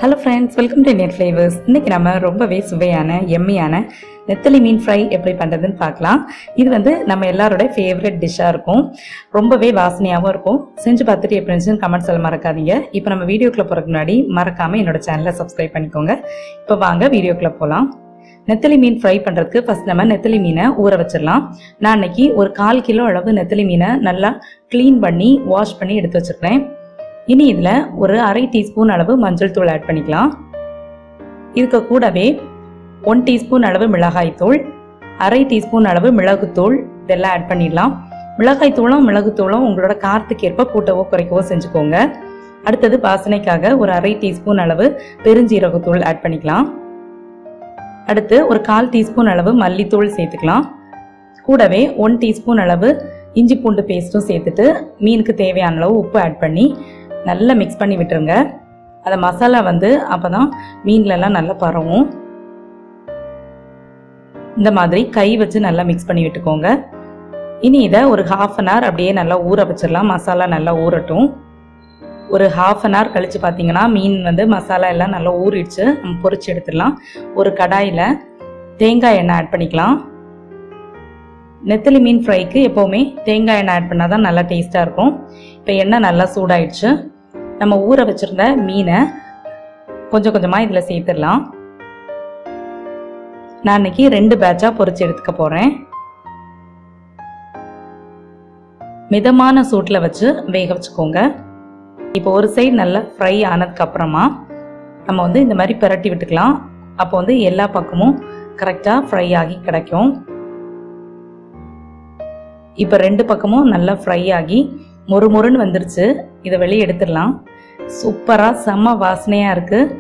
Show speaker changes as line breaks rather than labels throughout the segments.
Hello friends, welcome to Flavours. இன்னைக்கு நம்ம ரொம்பவே சுவையான எம்மியான நெத்தலி மீன் ஃப்ரை எப்படி பண்றதுன்னு பார்க்கலாம். இது வந்து நம்ம எல்லாரோட ஃபேவரட் டிஷ்ஷா இருக்கும். ரொம்பவே வாசனையாவும் இருக்கும். செஞ்சு பார்த்துட்டு எப்படி இருந்துச்சுன்னு கமெண்ட்ஸ்ல மறக்காதீங்க. இப்போ நம்ம வீடியோக்குள்ள போறதுக்கு முன்னாடி மறக்காம என்னோட சேனலை சப்ஸ்கிரைப் பண்ணிக்கோங்க. இப்போ வாங்க வீடியோக்குள்ள போலாம். நெத்தலி மீன் ஃப்ரை பண்றதுக்கு ஃபர்ஸ்ட் நம்ம நெத்தலி மீனை ஊற வச்சிடலாம். நான் இன்னைக்கு ஒரு 1/4 கிலோ அளவு நெத்தலி மீனை நல்லா க்ளீன் பண்ணி வாஷ் பண்ணி எடுத்து வச்சிருக்கேன். இனி இதுல ஒரு 1/2 டீஸ்பூன் அளவு மஞ்சள் தூள் ஆட் பண்ணிக்கலாம். இதுக்கு கூடவே 1 டீஸ்பூன் அளவு மிளகாய் தூள், 1/2 டீஸ்பூன் அளவு மிளகுத்தூள் இதெல்லாம் ஆட் பண்ணிடலாம். மிளகாய் தூளும் மிளகுத்தூளும் உங்களோட காரத்துக்கு ஏற்ப கூட்டவோ குறைக்கவோ செஞ்சுக்கோங்க. அடுத்தது வாசனைக்காக ஒரு 1/2 டீஸ்பூன் அளவு பெருஞ்சீரகத்தூள் ஆட் பண்ணிக்கலாம். அடுத்து ஒரு 1/4 டீஸ்பூன் அளவு மல்லித்தூள் சேர்த்துக்கலாம். கூடவே 1 டீஸ்பூன் அளவு இஞ்சி பூண்டு பேஸ்ட்டும் சேர்த்துட்டு மீனுக்கு தேவையான அளவு உப்பு ஆட் பண்ணி நல்லா மிக்ஸ் பண்ணி விட்டுருங்க. அந்த மசாலா வந்து அப்பதான் மீன்லலாம் நல்லா பரவும். இந்த மாதிரி கை வச்சு நல்லா மிக்ஸ் பண்ணி விட்டுக்கோங்க. இனி இதை ஒரு 1/2 அன் ஹவர் அப்படியே நல்லா ஊற வச்சிடலாம். மசாலா நல்லா ஊறட்டும். ஒரு 1/2 அன் ஹவர் கழிச்சு பார்த்தீங்கன்னா மீன் வந்து மசாலா எல்லாம் நல்லா ஊறிடுச்சு. நம்ம பொரிச்சு எடுத்துடலாம். ஒரு கடாயில் தேங்காய் எண்ணெய் ஆட் பண்ணிக்கலாம். நெத்தலி மீன் ஃப்ரைக்கு எப்போவுமே தேங்காய் எண்ணெய் ஆட் பண்ணால் தான் நல்லா டேஸ்ட்டாக இருக்கும். இப்போ எண்ணெய் நல்லா சூடாயிடுச்சு. நம்ம ஊற வச்சுருந்த மீனை கொஞ்சம் கொஞ்சமாக இதில் சேர்த்துடலாம். நான் இன்னைக்கு 2 பேட்சாக பொரிச்சு எடுத்துக்க போகிறேன். மிதமான சூட்டில் வச்சு வேக வச்சுக்கோங்க. இப்போ ஒரு சைடு நல்லா ஃப்ரை ஆனதுக்கு அப்புறமா நம்ம வந்து இந்த மாதிரி பிரட்டி விட்டுக்கலாம். அப்போ வந்து எல்லா பக்கமும் கரெக்டாக ஃப்ரை ஆகி கிடைக்கும். இப்போ 2 பக்கமும் நல்லா ஃப்ரை ஆகி மொறுமொறுன்னு வந்துருச்சு. இதை வெளியே எடுத்துடலாம். சூப்பராக செம்ம வாசனையாக இருக்குது.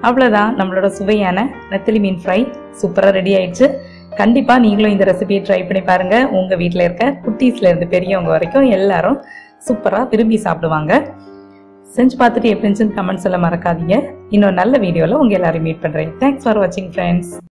அவ்வளோதான், நம்மளோட சுவையான நெத்தலி மீன் ஃப்ரை சூப்பராக ரெடி ஆயிடுச்சு. கண்டிப்பாக நீங்களும் இந்த ரெசிபியை ட்ரை பண்ணி பாருங்கள். உங்கள் வீட்டில் இருக்க குட்டீஸ்லேருந்து பெரியவங்க வரைக்கும் எல்லாரும் சூப்பராக விரும்பி சாப்பிடுவாங்க. செஞ்சு பார்த்துட்டு எப்படி இருந்துச்சுன்னு கமெண்ட்ஸ் எல்லாம் மறக்காதீங்க. இன்னொரு நல்ல வீடியோவில் உங்கள் எல்லாரும் மீட் பண்ணுறேன். தேங்க்ஸ் ஃபார் வாட்சிங் ஃப்ரெண்ட்ஸ்.